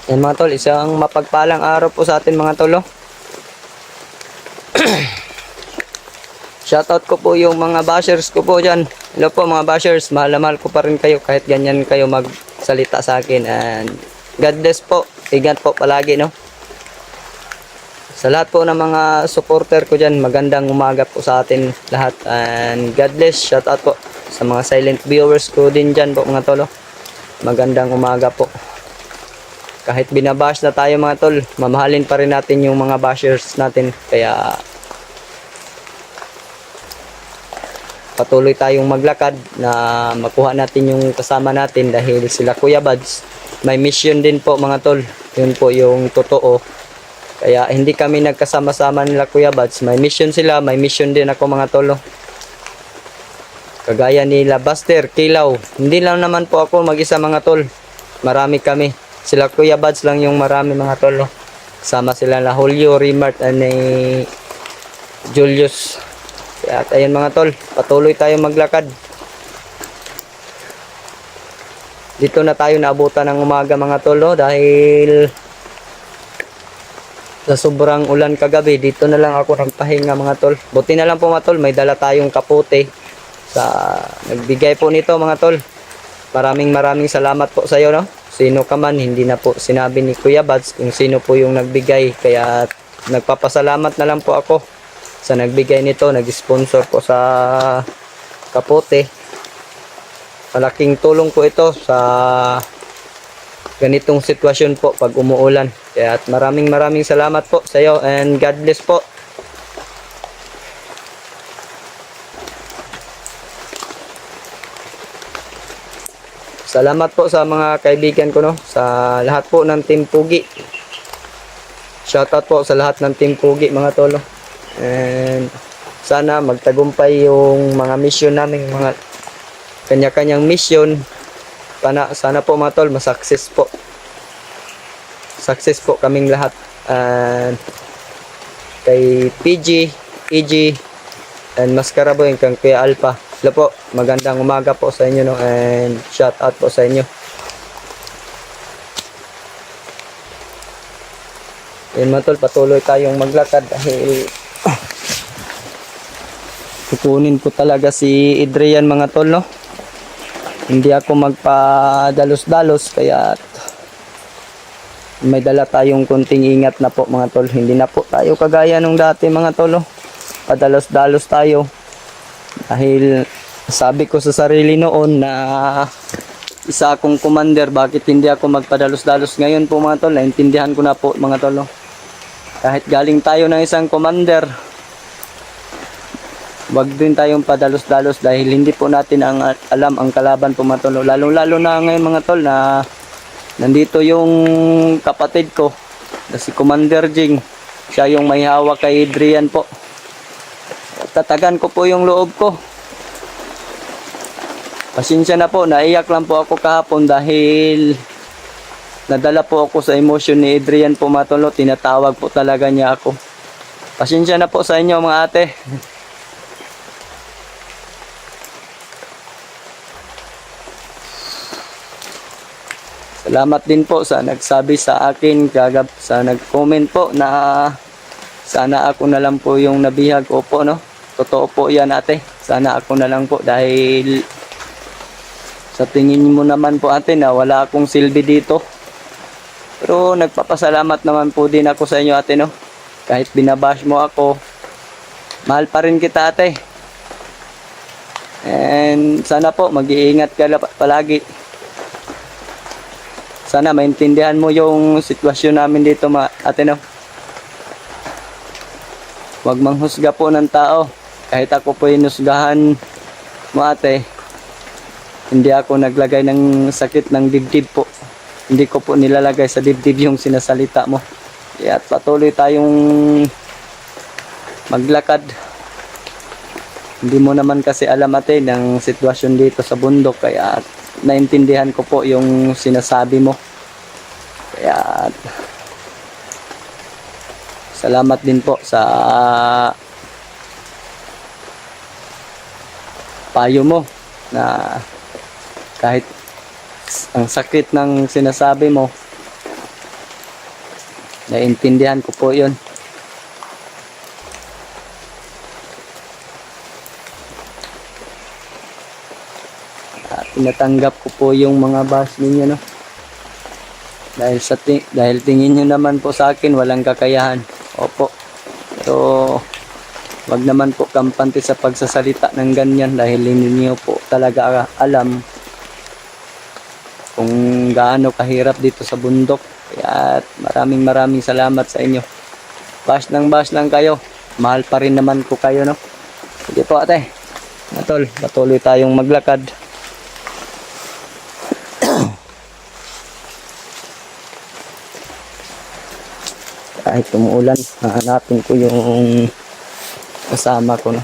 Yan mga tol, isang mapagpalang araw po sa atin mga tol. Oh. Shoutout ko po yung mga bashers ko po dyan. Hello po mga bashers, mahal na mahal ko pa rin kayo kahit ganyan kayo magsalita sa akin. And God bless po, ingat po palagi no. Sa lahat po ng mga supporter ko dyan, magandang umaga po sa atin lahat. And God bless, shoutout po sa mga silent viewers ko din dyan po mga tol. Oh. Magandang umaga po. Kahit binabash na tayo mga tol, mamahalin pa rin natin yung mga bashers natin. Kaya patuloy tayong maglakad na makuha natin yung kasama natin dahil sila Kuya Buds. May mission din po mga tol. Yun po yung totoo. Kaya hindi kami nagkasama-sama nila Kuya Buds. May mission sila, may mission din ako mga tol. Kagaya nila Buster, Kilaw. Hindi lang naman po ako mag-isa mga tol. Marami kami. Sila Kuya Buds lang yung marami mga tol. No? Sama sila na Julio, Rimart, and Julius. Kaya ayun mga tol, patuloy tayo maglakad. Dito na tayo naabutan ng umaga mga tol. No? Dahil sa sobrang ulan kagabi, dito na lang ako nagpahinga mga tol. Buti na lang po mga tol, may dala tayong kapote. Nagbigay po nito mga tol. Maraming salamat po sa iyo no. Sino ka man, hindi na po sinabi ni Kuya Buds kung sino po yung nagbigay. Kaya nagpapasalamat na lang po ako sa nagbigay nito, nag-sponsor po sa kapote. Malaking tulong po ito sa ganitong sitwasyon po pag umuulan. Kaya maraming salamat po sa iyo and God bless po. Salamat po sa mga kaibigan ko no, sa lahat po ng Team Pugi. Shoutout po sa lahat ng Team Pugi mga tolo. And sana magtagumpay yung mga mission namin, mga kanya-kanyang mission. Sana po mga tol, ma-success po. Success po kaming lahat. And kay PG, EG, and Mascaraboy, kang Kuya Alpha. Hello po, magandang umaga po sa inyo no, and shout out po sa inyo. Ayun mga tol, patuloy tayong maglakad dahil kukunin ko talaga si Adrian mga tol no. Hindi ako magpadalos-dalos kaya may dala tayong kunting ingat na po mga tol. Hindi na po tayo kagaya nung dati mga tol no. Padalos-dalos tayo. Dahil sabi ko sa sarili noon na isa akong commander, bakit hindi ako magpadalos-dalos ngayon po mga tol, naintindihan ko na po mga tol. No? Kahit galing tayo ng isang commander, wag din tayong padalos-dalos dahil hindi po natin alam ang kalaban po mga tol. Lalo na ngayon mga tol na nandito yung kapatid ko na si Commander Jing. Siya yung may hawak kay Adrian po. Tatagan ko po yung loob ko. Pasensya na po, naiyak lang po ako kahapon dahil nadala po ako sa emosyon ni Adrian po matolo. Tinatawag po talaga niya ako. Pasensya na po sa inyo mga ate. Salamat din po sa nagsabi sa akin, sa nag-comment po na sana ako na lang po yung nabihag. Opo no. Totoo po yan ate. Sana ako na lang po dahil sa tingin mo naman po ate na wala akong silbi dito. Pero nagpapasalamat naman po din ako sa inyo ate no. Kahit binabash mo ako, mahal pa rin kita ate. And sana po mag-iingat ka palagi. Sana maintindihan mo yung sitwasyon namin dito ate no. Huwag manghusga po ng tao. Kahit ako po inusgahan mo ate, hindi ako naglagay ng sakit ng dibdib po. Hindi ko po nilalagay sa dibdib yung sinasalita mo. Kaya patuloy tayong maglakad. Hindi mo naman kasi alam ate ng sitwasyon dito sa bundok. Kaya naintindihan ko po yung sinasabi mo. Kaya salamat din po sa payo mo na kahit ang sakit ng sinasabi mo, Naintindihan ko po yun. Tinatanggap ko po yung mga bash ninyo, no? Dahil tingin nyo naman po sa akin walang kakayahan. Opo. So, wag naman po kampante sa pagsasalita ng ganyan dahil hindi niyo po talaga alam kung gaano kahirap dito sa bundok. Kaya maraming salamat sa inyo. Bash lang kayo. Mahal pa rin naman ko kayo, no? Sige po ate. Tol, patuloy tayong maglakad. Kahit umuulan, hahanapin ko yung kasama ko, no?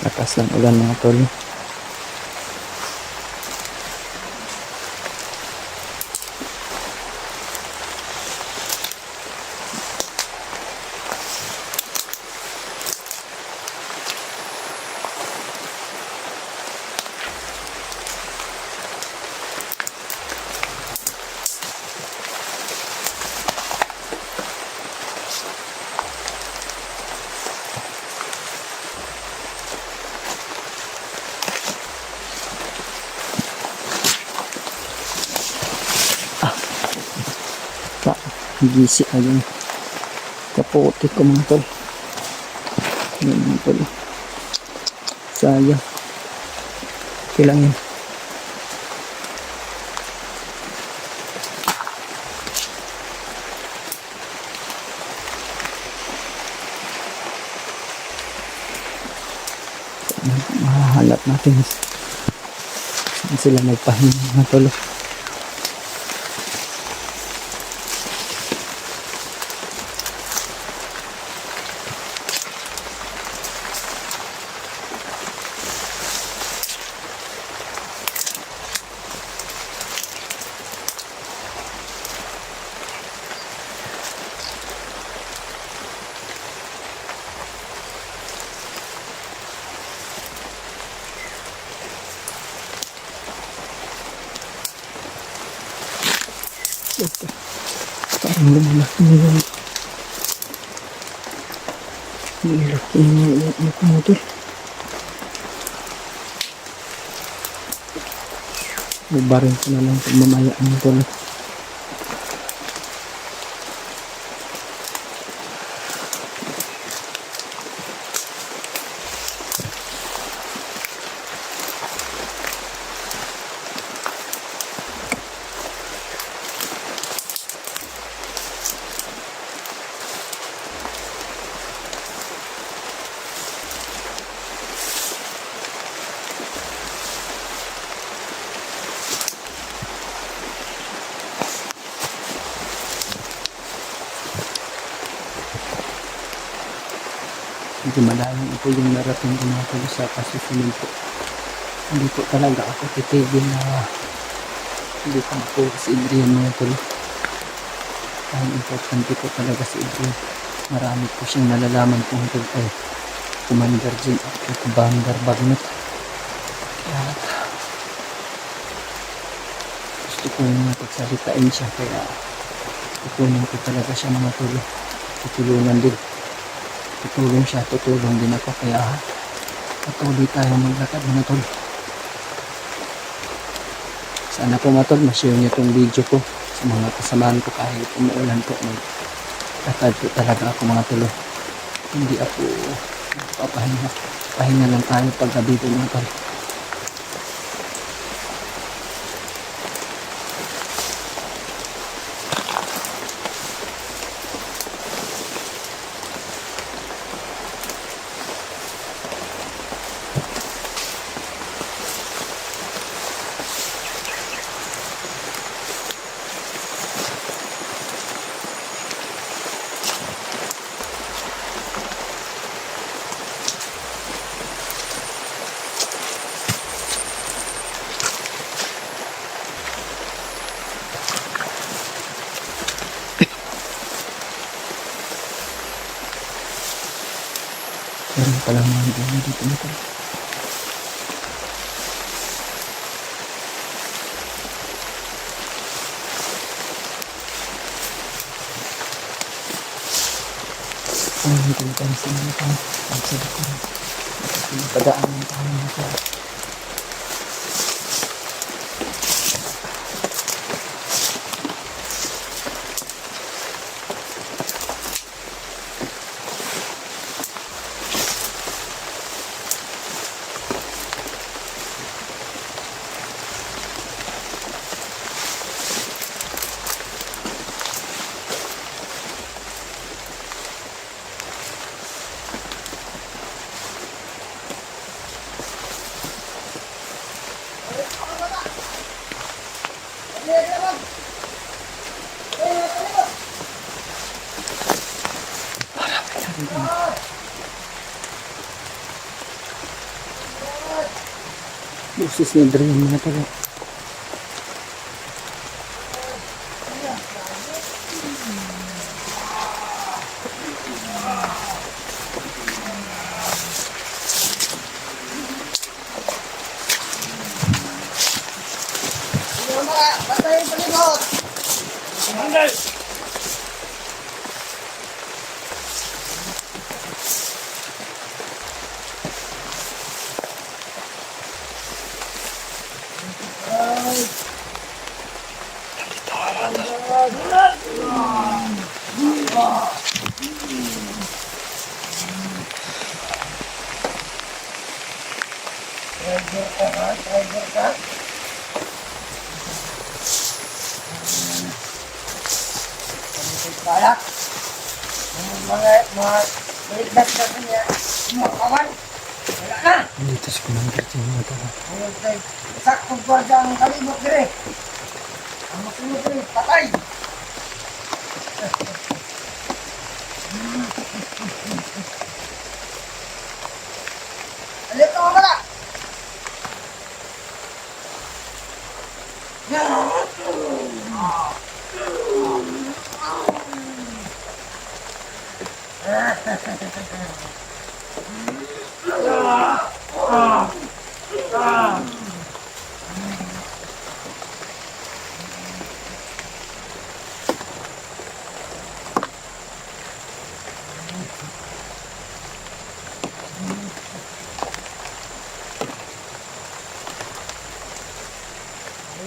Lakas ng ulan mga tol. Gisi ayun. Kapote ko mga tol. Ayan mga tol. Sayang. Okay lang yun. Mahanap natin saan sila magpahinga mga tol. Parang lumalaki na yung nilaki na yung motor. Bubarin ko na lang kung mamaya ang motor. Hindi malayong ito yung narating ko mga tol sa kasusunod po. Hindi po talaga ako titigil na hindi ko po si Adrian mga tol. Ang importante po talaga si Adrian. Marami po siyang nalalaman po tol kay Commander Jim at kay Commander Bagnot. Kaya gusto ko yung pagsalitain siya kaya tutunan ko talaga siya mga tol. Tutulungan din. Tutulong siya, tutulong din ako kaya patuloy tayo maglakad mga tol. Sana po mga tol ma-share niyo itong video ko sa mga kasamahan ko kahit umuulan po. Maglakad po talaga ako mga tol. Hindi ako papahinga. Pahinga lang tayo paggabi po mga tol. pala mga dami dito mga tol. Ay, hindi ko pansin mga tol. Ang sabi ko. Padaan ng tayo mga tol. Busis ni Dre mga tol. Balak. Mga ligtas na kanya. Mga kawan. Wala na. Dito si Commander Jim mga tol. Ngayon tayo. Saktong kwarda ang kalibot dire. Ang masunod dire. Patay. Alit na wala.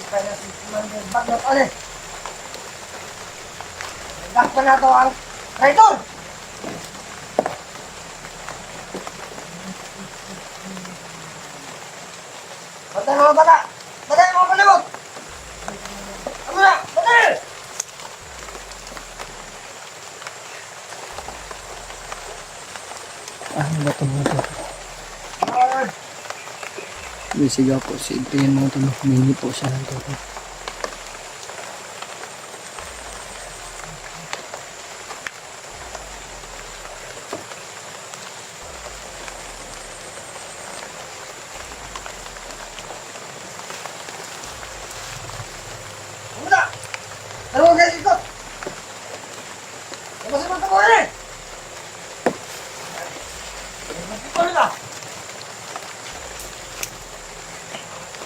Kaya si Commander Bagnot ulit. Nagdakpan na ito ang traitor! Patay mga bata! Patay mga palibot! Ano na? Patay! Ano ba ito mga tol? Ay! May sigaw po si Adrian mga tol. Humingi po siya ng tulong. Ano na? Ano kayo ikot? Ano sa mga tabuhan eh? Ano na?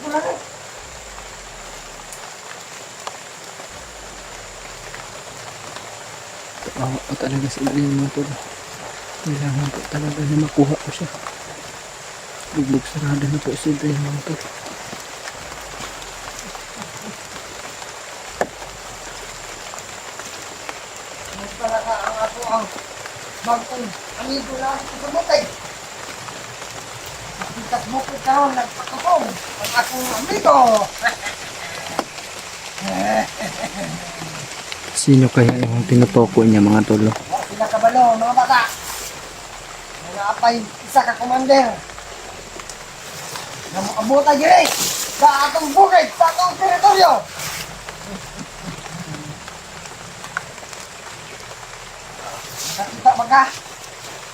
Ano na? Kawawa po talaga si Adrian mga tol. Kailangan po talaga na makuha ko siya. Bugbog sarado na po si Adrian mga tol. Mas talaga ang ako ang bagong amigo na ako sa butay. Pikas mo ko karon nagpakapong ang akong amigo. Sino kaya yung tinutoko niya mga tol? O, pinakabalo mga bata. Mga apay isa ka commander. Na makabutay diri sa atong bukid, sa atong teritoryo. Nakakita ba ka?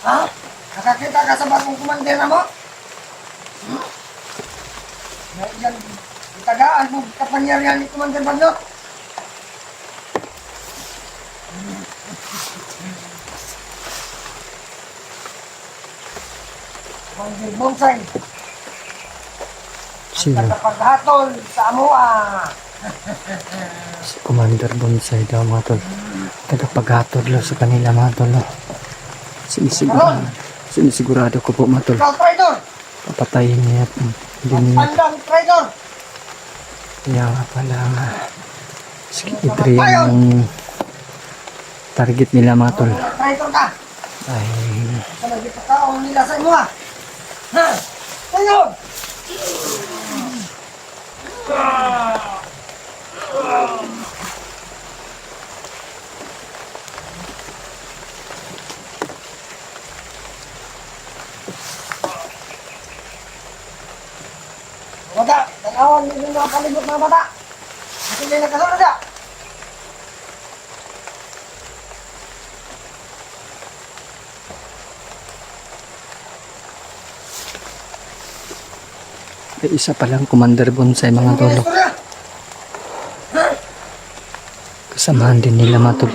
Ha? Nakakita ka sa bagong commander na mo? Na iyan, itagaan mo kapangyarihan ni Commander Bagnot. Commander Bonsai. Sino? Ang tagapaghatol sa Amua. Si Commander Bonsai daw mga tol. Tagapaghatod lo sa kanila mga tol. No? Sinisigurado ko po mga tol. Ikaw, traitor! Papatayin niya. Hindi niya. Pandang traitor! Kaya nga pala nga. Si Adrian ang target nila mga tol. Traitor ka! Ay, Sa nagipataong nila sa Amua. Ha? Traitor! Bata, tanawan nyo mga palibot mga bata. Kasi may nagkasunod na. may isa palang Commander Bonsai mga tol. Istorya. Kasamahan din nila mga tol.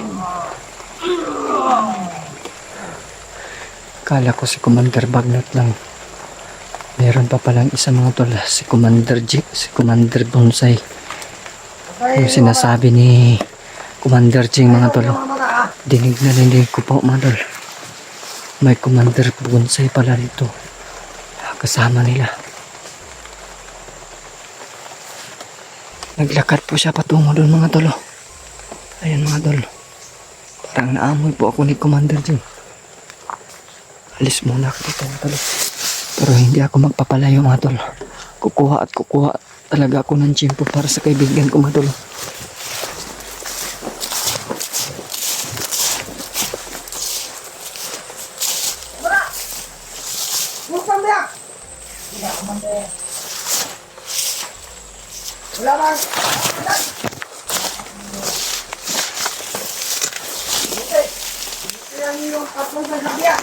Kala ko si Commander Bagnot lang. Meron pa palang isa mga tol. Si Commander Jeep, si Commander Bonsai. Yung sinasabi ni Commander Jing mga tol. Mga bata ha. Dinig na dinig ko po mga tol. May Commander Bonsai pala rito. Kasama nila. Naglakad po siya patungo doon mga tol. Ayan mga tol. Parang naamoy po ako ni Commander Jing. Alis muna ako dito mga tol. Pero hindi ako magpapalayo mga tol. Kukuha at kukuha talaga ako ng tiyempo para sa kaibigan ko mga tol. Bata! Buksan mo yan! Hindi ako mande. Wala bang? Okay. Ito yan yung tatlong sasabihan.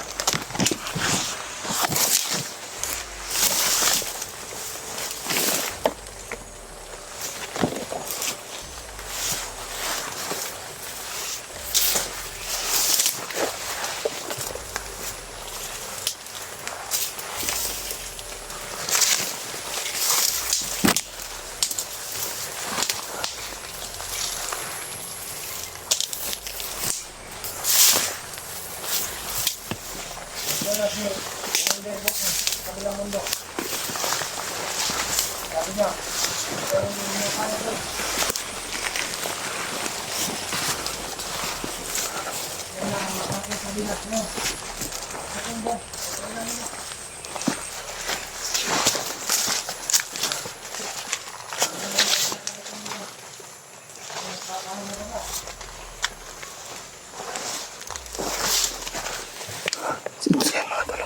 Sige mga tol.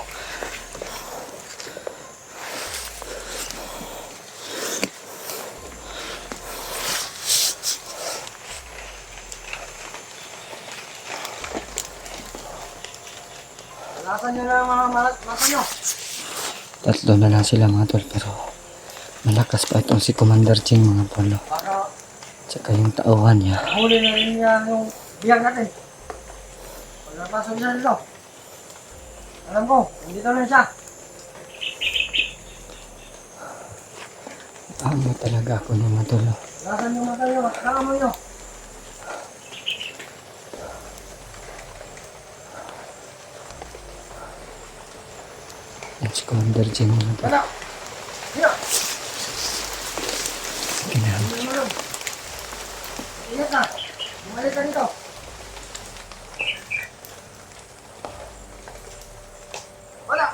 Lasan nyo na mga mata nyo. Tatlo na lang sila mga tol pero malakas pa itong si Commander Jing mga tol. Para Tsaka yung tauhan niya. huli na rin niya yung biyag natin. Wala pasok niya dito. Alam ko, nandito na siya. Tama talaga ako ng mga tol. Lasan yung mata nyo, kasama nyo. Yan si Commander Jing mga tol. Bata! Dito! Sige na. Ingat ka! Bumalik ka dito! Wala!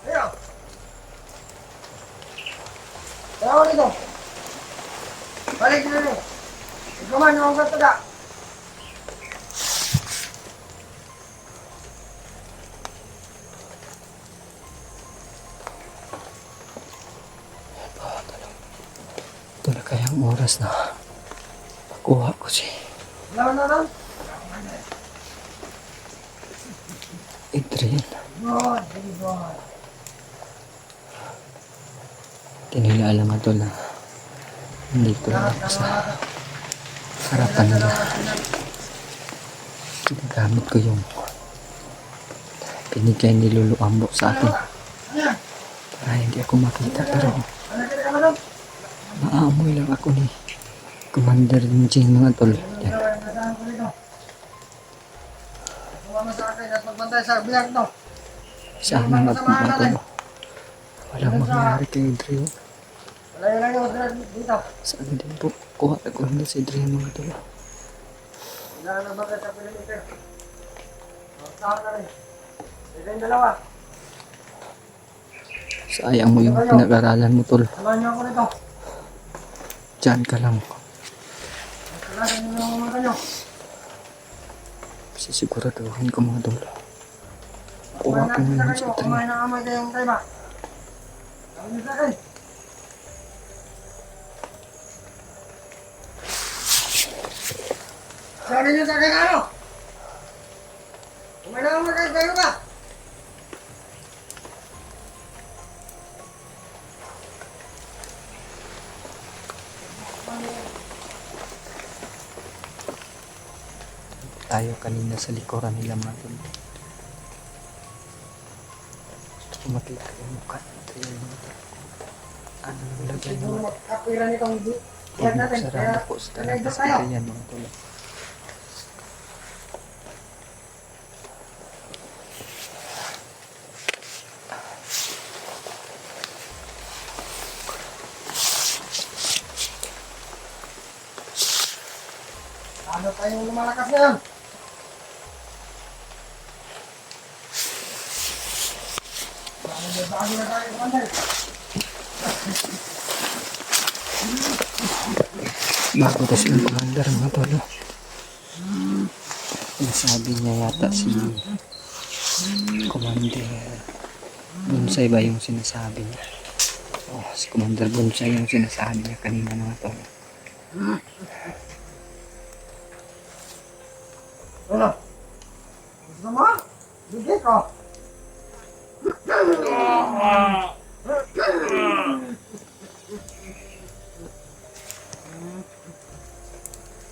Dito! Tawa dito! Balik dito rin! Ikaw man, huwag ka taga! Ito na kayang oras na makuha ko si Wala na lang! Adrian. Good, very good. Tinila mga tol na nandito lang ako sa harapan nila. Ginagamit ko yung binigay ni Lolo Ambo sa akin. Ayan! Hindi ako makita pero Ano ka naman? maamoy lang ako ni Commander Jing mga tol. Yan. Nasaan ko dito? Sumama sa akin at magbantay sa bilang to. Sana nga po mga tol. Walang mangyari kay Adrian. Layo-layo dito. Sana din po. Kuha ko lang si Adrian mga tol. Kailangan na bakit sa kilometer. Saan ka rin? Ito yung dalawa. Sayang mo yung pinag-aralan mo tol. Samahan niyo ako rito. Diyan ka lang. Kailangan niyo yung mga kanyo. Sisiguraduhin ko mga tol. Kuha ko ngayon si Adrian. Kumain na amoy kayong kaiba. Sabi niyo sa akin. Sabi niyo sa akin ano? Kumain na amoy kayong kaiba. Tayo kanina sa likuran nila mga tol. Gusto ko makita yung mukha ni Adrian mga tol. Ano yung lagay Siguro mo? magkapiran itong Huwag diyan natin. sarado po sa talaga sa Adrian mga tol. Ano tayong lumalakas ngayon? Bago na tayo, Commander. Bago kasi yung commander mga tol. Nasabi niya yata si Commander Bonsai ba yung sinasabi niya? Oh, si Commander Bonsai yung sinasabi niya kanina mga tol. Ano? Gusto mo? Bigay ko.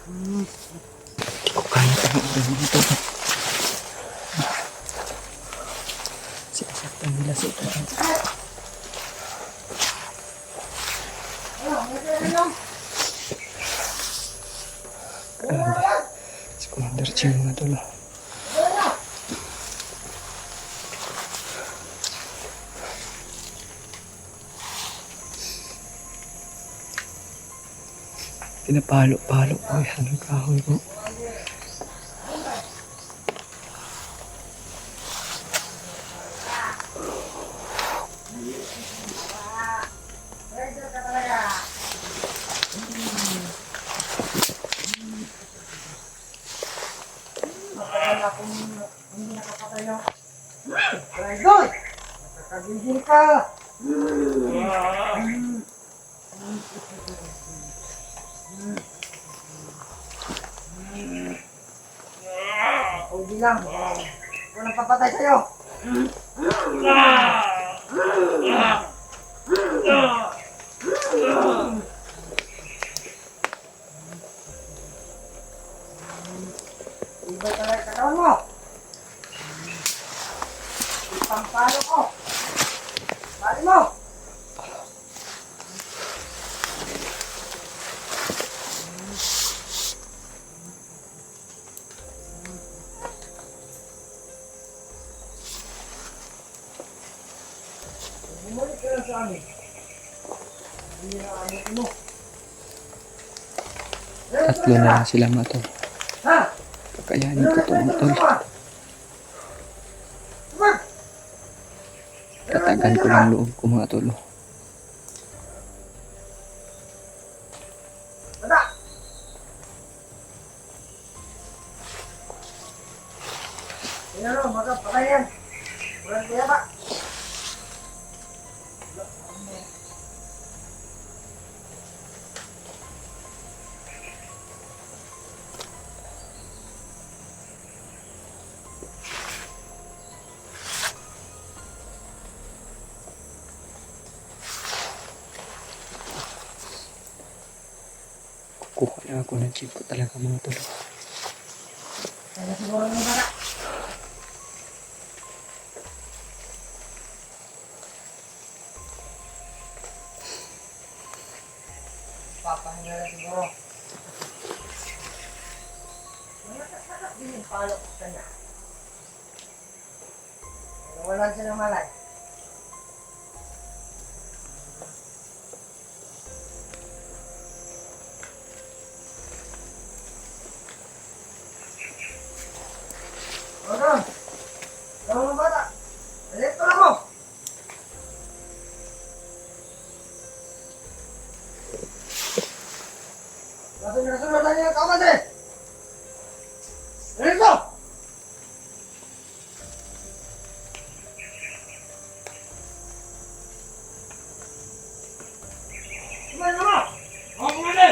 Hindi ko kaya tanong mga tol. Sinasaktan nila si Adrian. Ano? May kaya nyo? Si Commander Ching mga tol. Kaya nyo? Pinapalo-palo ko yan ang kahoy ko. Ready ka talaga. Matagal na kung hindi nakapatay na. Very good. Nakakagigil ka. Hindi lang. Walang papatay sa'yo. Ibay talaga katawan mo. Ipampalo ko. Bali mo. Bumalik ka lang sa amin. Hindi na amin mo. Tatlo na lang sila mga tol. Ha? Kakayanin ko ito mga tol. Tatagan ko lang loob ko mga tol. Bata! Ayan o, magpapatay yan. Walang kaya ba? Kukuha na ako ng chip ko talaga mga tol. Kaya siguro ng bata. Papahinga na siguro. Malakas-lakas din yung palok ka niya. Walang siya ng malay. Ano? Ano mga bata? Alito lang mo! Kasunod lang yung kamadre! Alito! Kumain mo! Ako kumali!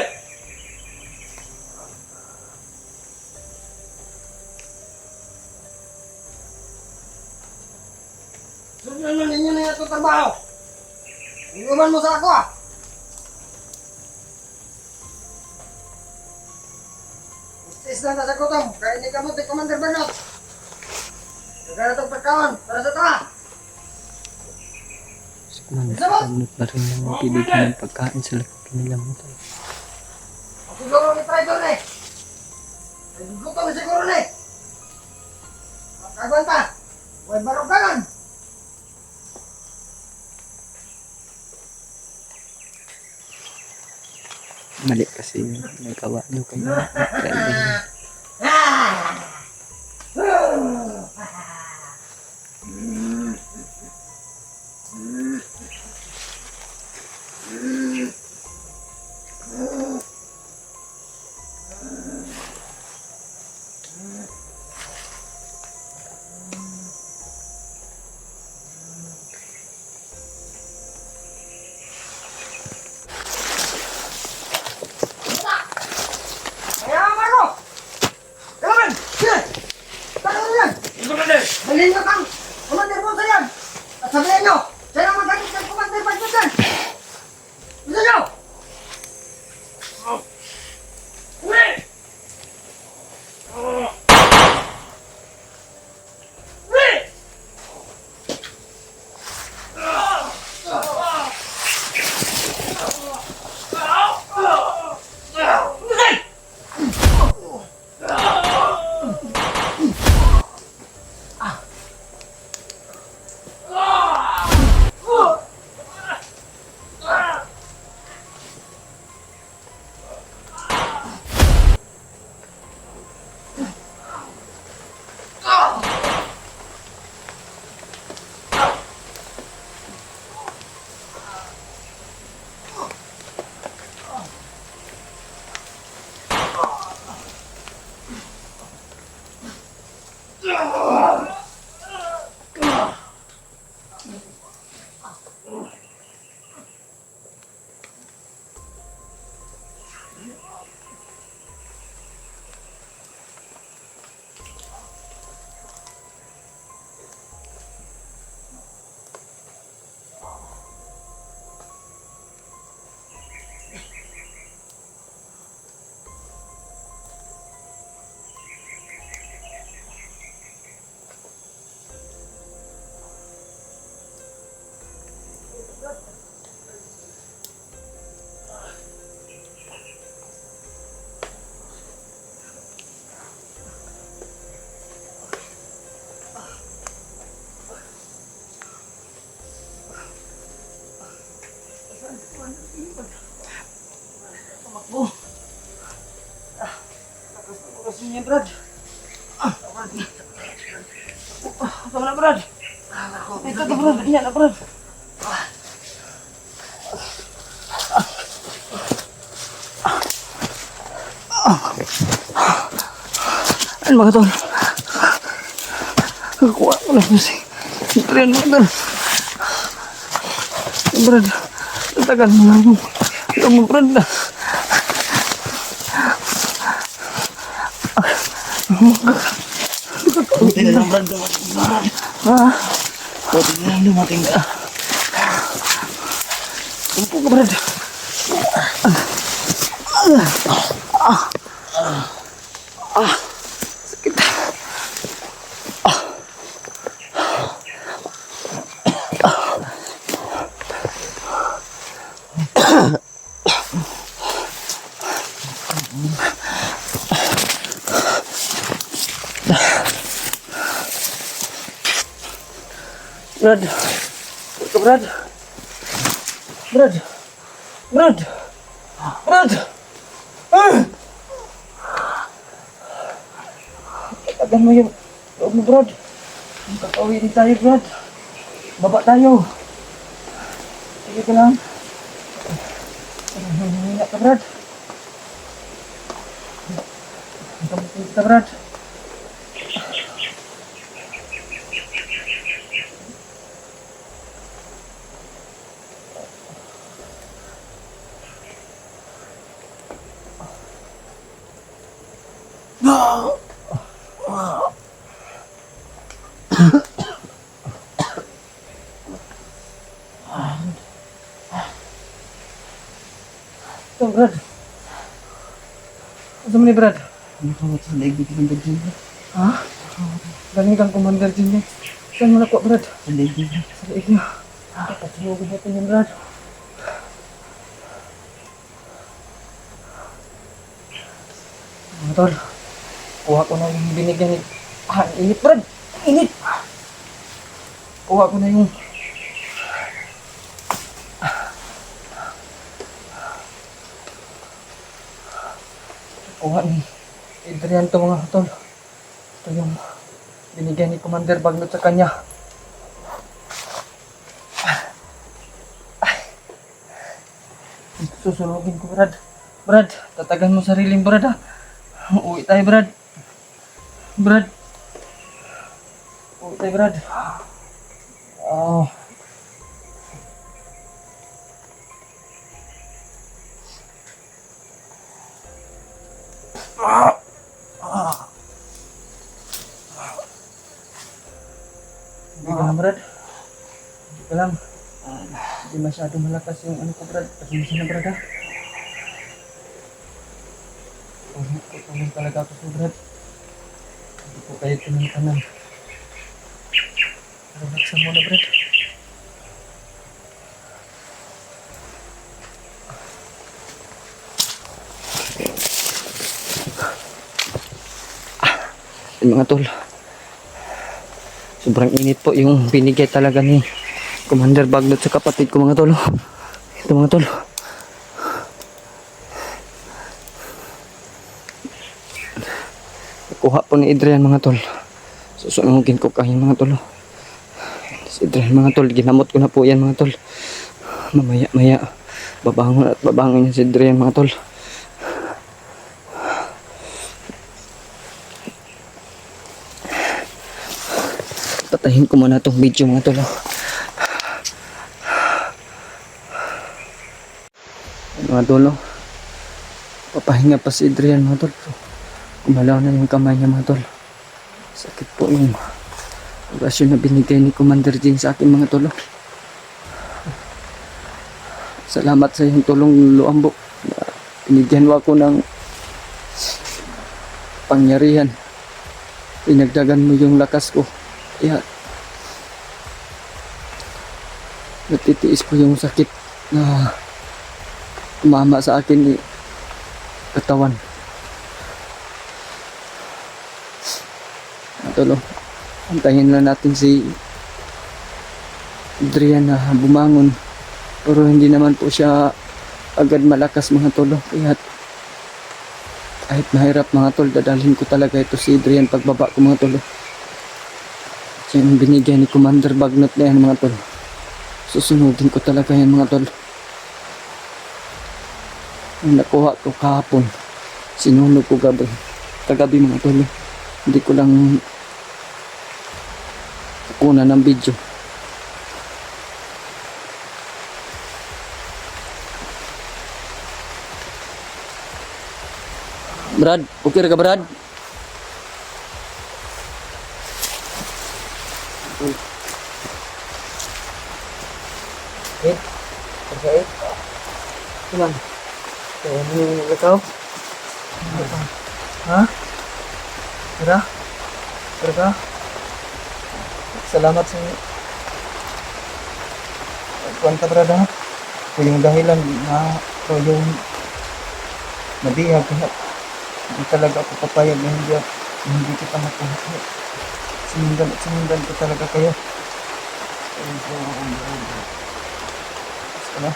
Sunod na ninyo na itong trabaho! Inuman mo sa ako ah! Istis lang na sa kutom, kaya hindi ka mo di Commander Bernot! Nagana itong pagkawan para sa tawa! Manot ba rin ng bibigyan ng pagkain sa likod nila mo tayo. Ako siguro ni Traitor eh! Nagugutom siguro na eh! Magkagwan pa! Huwag barugangan! Mali kasi yung nagawa nyo kayo. Kaya ano? Kailangan! Sige! Tanong yan! Kumali! Halin nyo kang Commander Bonsa yan! At sabihin nyo, siya lang magalit ng Commander Bonsa yan! Bisa nyo! Kumali! Kasi niya, Brad. Tama na, Brad. Ito to, Brad. Iyan na, Brad. Ano mga tol? Kuha ko lang si Tren mo, Brad. Brad, tatagal mo lang mo. Ito mo, Brad. Buti na lang, Brad. Ha? Buti na lang dumating ka. Tumpo ka, Brad. Sakit. Brad. Ito, Brad. Brad. Brad. Brad. Ah! Tagan mo yung loob mo, Brad. Kakauwi din tayo, Brad. Baba tayo. Sige ka lang. Hihina ka, Brad. Kamutin ka, Brad. Ito, Brad. Asa mo ni, Brad? Nakawat sa leg ni Commander Jin. Ha? Galing kang commander din eh. Saan mo nakuha, Brad? Sa leg ni. Sa liig niya. Patulogin natin yan, Brad. Mga tol, kuha ko na yung binigyan ni... Ah, init, Brad! Init! Kuha ko na yung... Kuha ni Adrian to, mga tol. Ito yung binigyan ni Commander Bagnot sa kanya. Susunugin ko, Brad. Brad, tatagan mo sariling, Brad, ha? Uwi tayo, Brad. Brad. Uwi tayo, Brad. Oh. Hindi ka lang, Brad. Hindi ka lang. Hindi masyado malakas yung ano ko, Brad. Pasensya na, Brad, ha? Tulong talaga ako sa Brad. Hindi ko kayo tinantanan. Relax na muna, Brad. Mga tol, sobrang init po yung binigay talaga ni Commander Bagnot sa kapatid ko, mga tol. Ito, mga tol. Kuha po ni Adrian, mga tol. Susunugin ko kayo, mga tol. Si Adrian, mga tol, ginamot ko na po yan, mga tol. Mamaya babangon at babangon yan si Adrian, mga tol. Patahin ko muna itong video, mga tol. Mga tol, papahinga pa si Adrian, mga tol. Kumalaw na yung kamay niya, mga tol. Sakit po yung orasyon na binigay ni Commander Jin sa akin, mga tol. Salamat sa iyong tulong, Luambo. Binigyan mo ako ng pangyarihan. Pinagdagan mo yung lakas ko. Kaya natitiis ko yung sakit na tumama sa akin ni katawan. Tolo, antayin lang natin si Adrian na bumangon, pero hindi naman po siya agad malakas, mga tolo. Kaya kahit mahirap, mga tol, dadalhin ko talaga ito si Adrian pagbaba ko, mga tolo. Yung binigyan ni Commander Bagnot na yan, mga tol, susunodin ko talaga yan, mga tol. Ang nakuha ko kahapon, sinunog ko kagabi, mga tol. Hindi ko lang kuna ng video. Brad, okay ka, Brad? Eh, okay. Cuman, kaya mo yung lakaw? Ha? Tira? Tira ka? Salamat sa kwanta, Brad, ha? Ito yung dahilan na ito yung nabihag. Hindi talaga ako papayag na hindi kita makuha. Sinundan at sinundan ko talaga kayo. Ayun po ang Brad. Gusto na.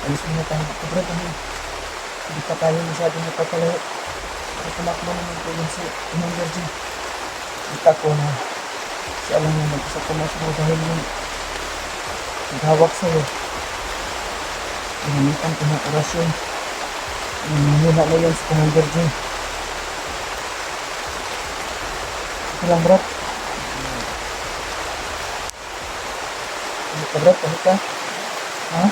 Alis muna tayo dito Brad. Hindi pa tayo masyadong napapalayo. Para tumakbo naman po yun si Commander Jim. Kita ko na siya lang yung mag-isa pumasok dahil yung naghawak sa'yo. Ginamitan ko ng orasyon. Nangyuna na yun si Commander Jim. Ito lang Brad. Ano ka Brad? Ano ka? Ha?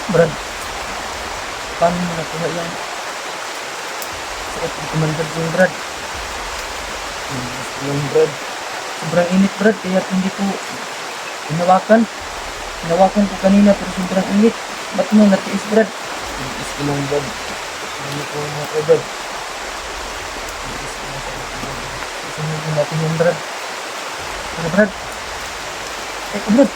Brad, paano mo nakuha yan? Sakit ni Commander Jim Brad. Yung Brad. Sobrang init Brad, kaya hindi ko hinawakan. Hinawakan ko kanina pero sobrang init. Ba't mo natiis Brad? Natiis ko lang Brad. Hindi ko mga ko Brad. Natiis ko lang Brad. Sunugin natin yung Brad. Pero Brad. Brad.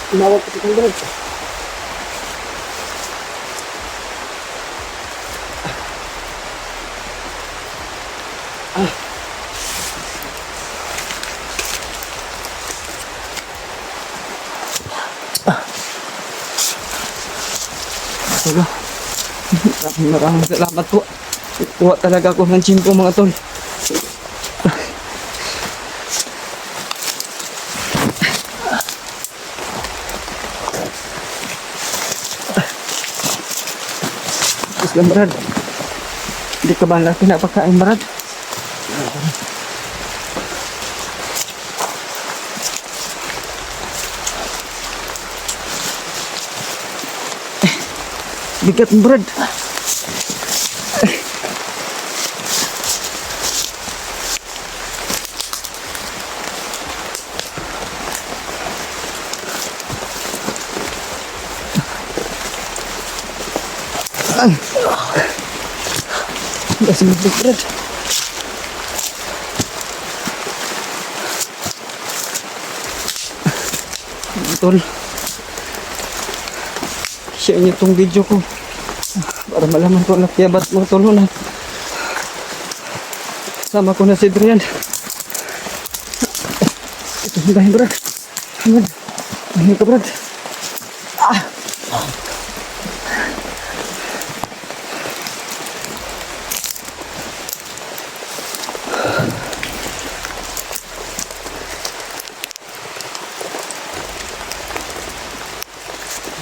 Tinawag ko si Brad. Talaga. Maraming salamat po. Kuha talaga ako ng chimpo mga tol. Tapos lang Brad. Hindi ka ba lang pinapakain Brad? Bigat Brad. Masih bigat Brad. Betul. Share niyo itong video ko para malaman ko ang nakiyabat mo tulunan. Sama ko na si Adrian. Ito yung dahil Brad. Brad. Ano ka Brad?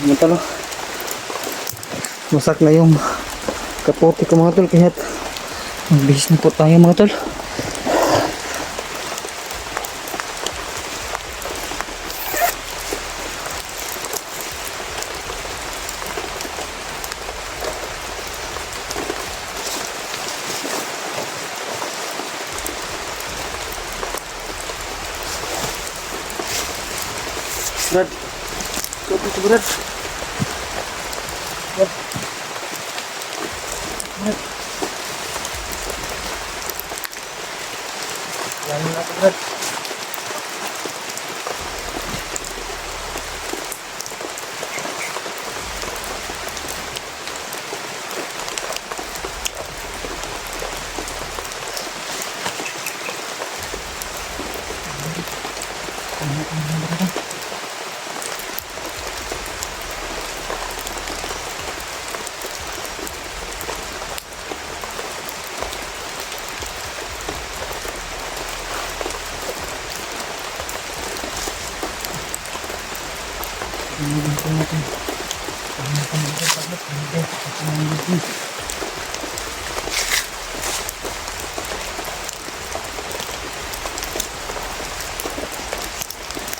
Mga tol, masak na yung kapote ko mga tol, kaya magbihis na po tayo mga tol. Brad, kopi itu Brad. Brad. Brad. Jangan aku Brad.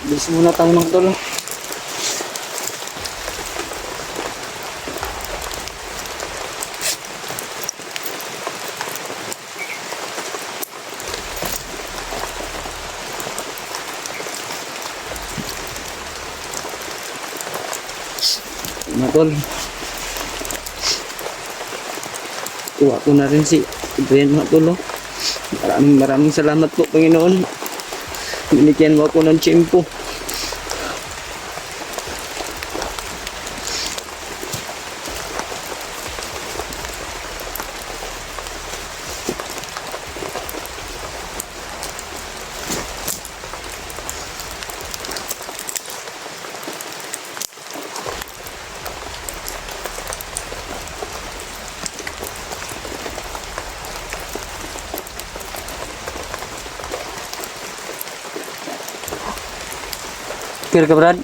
Bilis muna tayo ng tol. Mga tol, kuha ko na rin si Adrian mga tol. Maraming salamat po, Panginoon. Binigyan mo ako ng tiyempo. Kira ka, Brad?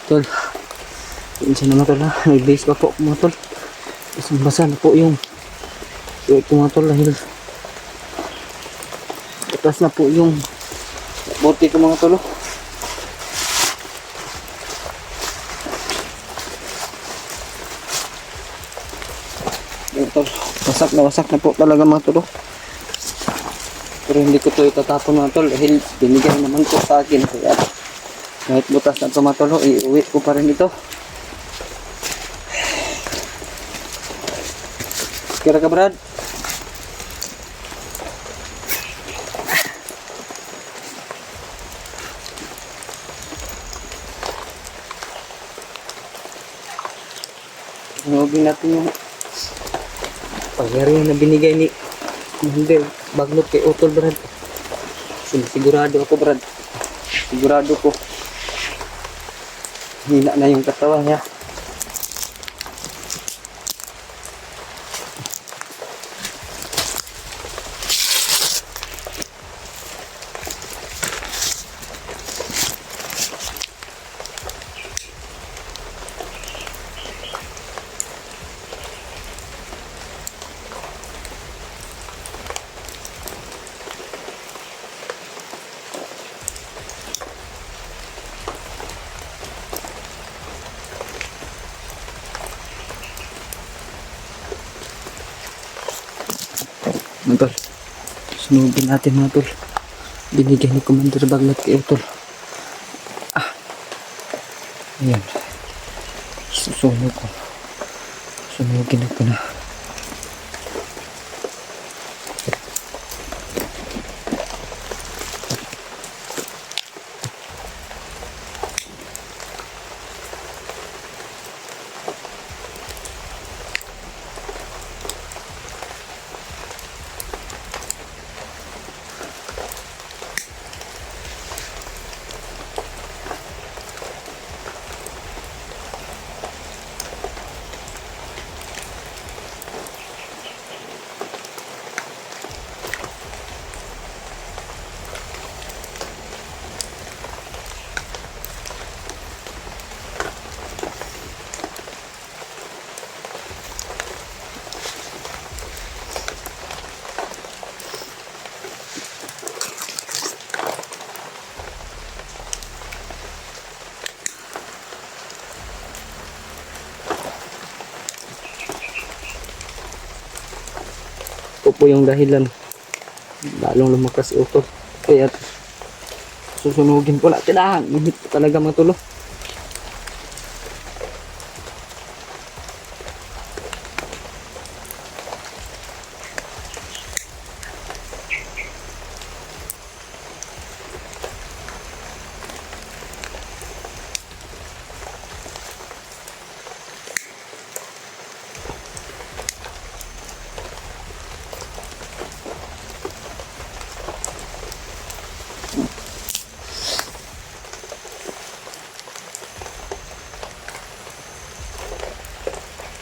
Tol, minsan naman tol ha, may base pa po mga tol. Isang basa na po yung suot ko mga tol dahil atas na po yung bote ko mga tol. Ayan, tol, wasak na po talaga mga tol. Pero hindi ko to itatapon mga tol dahil binigay naman ko sa akin. Kaya kahit butas na tumatolo, iuwi ko pa rin ito. Kira ka, Brad? Hinugin natin yung pagyarihan na binigay ni Commander Bagnot kay Utol, Brad. Sigurado ako, Brad. Sigurado ko. Hina na yung katawan niya. Mga tol, sunugin natin mga tol. Binigay ni Commander Bagnot kay Utol. Ayan. Susunog ko. Sunugin ko na. ito po yung dahilan. Lalong lumakas si Utol. Kaya susunugin ko natin. Init po talaga mga tol.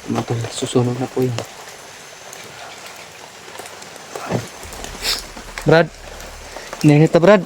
Mga tol, susunod na po yun. Brad, init na Brad.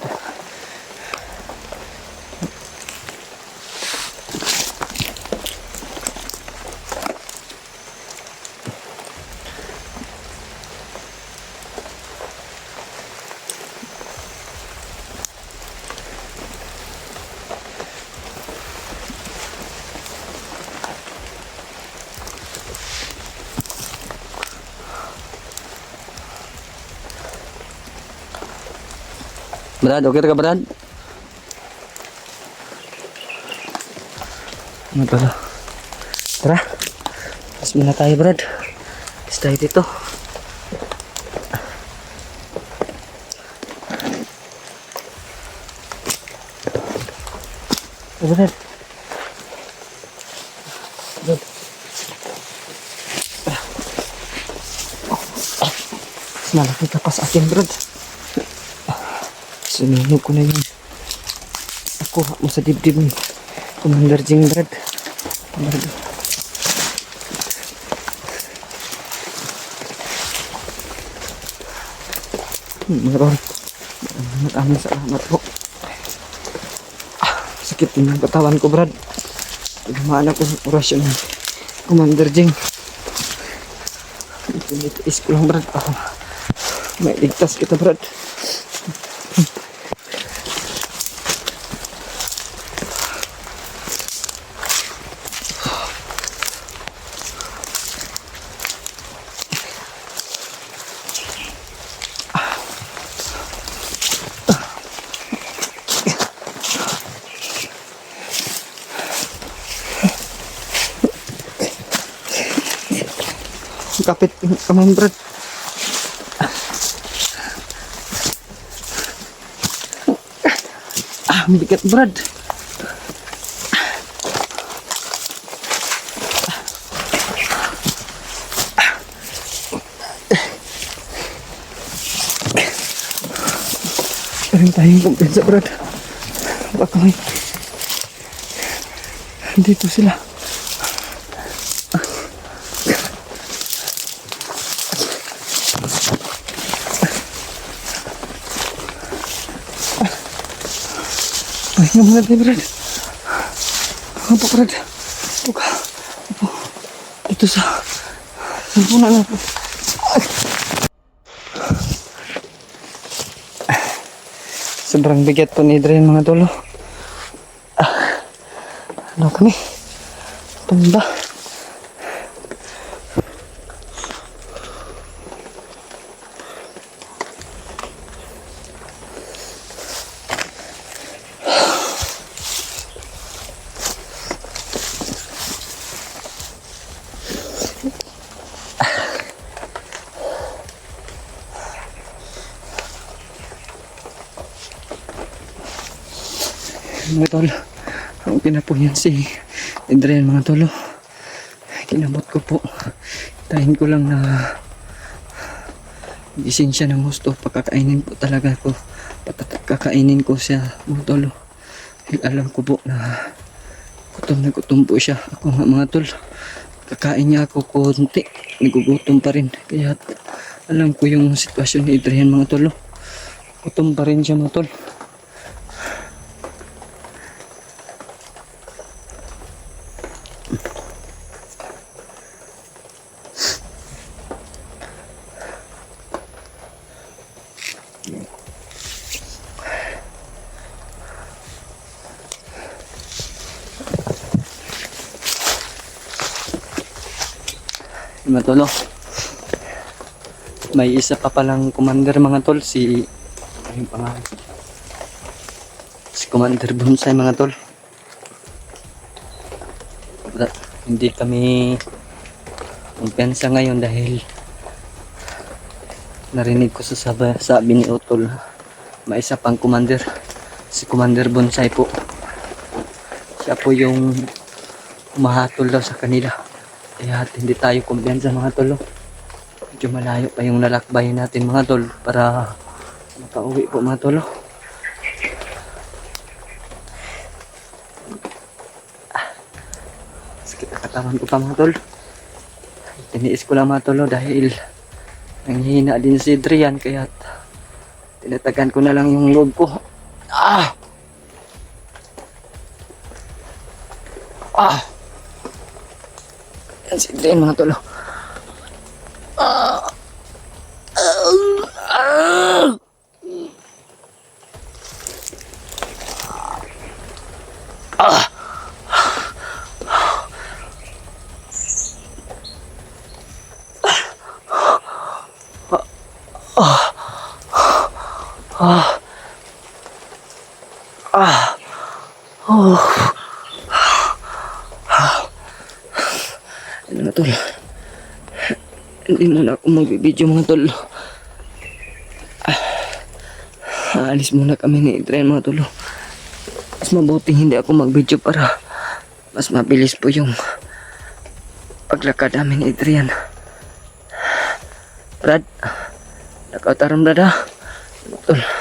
Brad, okay ka Brad? Ano pala? Tara. Mas muna tayo Brad. Mas tayo dito. Brad. Brad. Mas malaki ka pa sa akin Brad. Sinunog ko na yun. Ako mo sa dibdib ni Commander Jing Brad. Brad. Meron. Maraming salamat po. Sakit din ang katawan ko Brad. Dumaan ako sa orasyon ni Commander Jing. Itiis ko lang Brad. May ligtas kita Brad. Kapit kamay Brad. Bigat Brad. Meron tayong kumpensa Brad. Baka may dito sila. Ayun muna tayo Brad. Apa Brad? Buka. Ito sa punan na po. Sobrang bigat po ni Adrian mga tolo. Ano kami? Tumba. Mga tol, ang pinapuyan si Adrian mga tolo. Kinabot ko po. Tahin ko lang na gising siya ng gusto. Pakakainin po talaga ko. Kakainin ko siya mga tolo. Alam ko po na gutom po siya. Ako nga mga tol, kakain niya ako konti. Nagugutom pa rin. Kaya alam ko yung sitwasyon ni Adrian mga tolo. Gutom pa rin siya mga tol. Matulog. May isa pa palang commander mga tol, si ano yung pangalan? Si Commander Bonsai mga tol. Hindi kami kumpiyansa ngayon dahil narinig ko sa sabi ni Utol na may isa pang commander, si Commander Bonsai po. Siya po yung umahatol daw sa kanila, kaya hindi tayo kumpiyansa mga tol. Medyo malayo pa yung lalakbayin natin mga tol para makauwi po mga tol. Sakit ang katawan ko pa mga tol. Tiniis ko lang mga tol dahil nanghihina din si Adrian, kaya tinatagan ko na lang yung loob ko. Yan si Adrian mga tol. Ano na tol? Hindi muna ako magbibideo mga tol. Aalis muna kami ni Adrian mga tol. Mas mabuting hindi ako magbideo para mas mabilis po yung paglakad namin ni Adrian. Brad, nakautaran brad ha? Tol.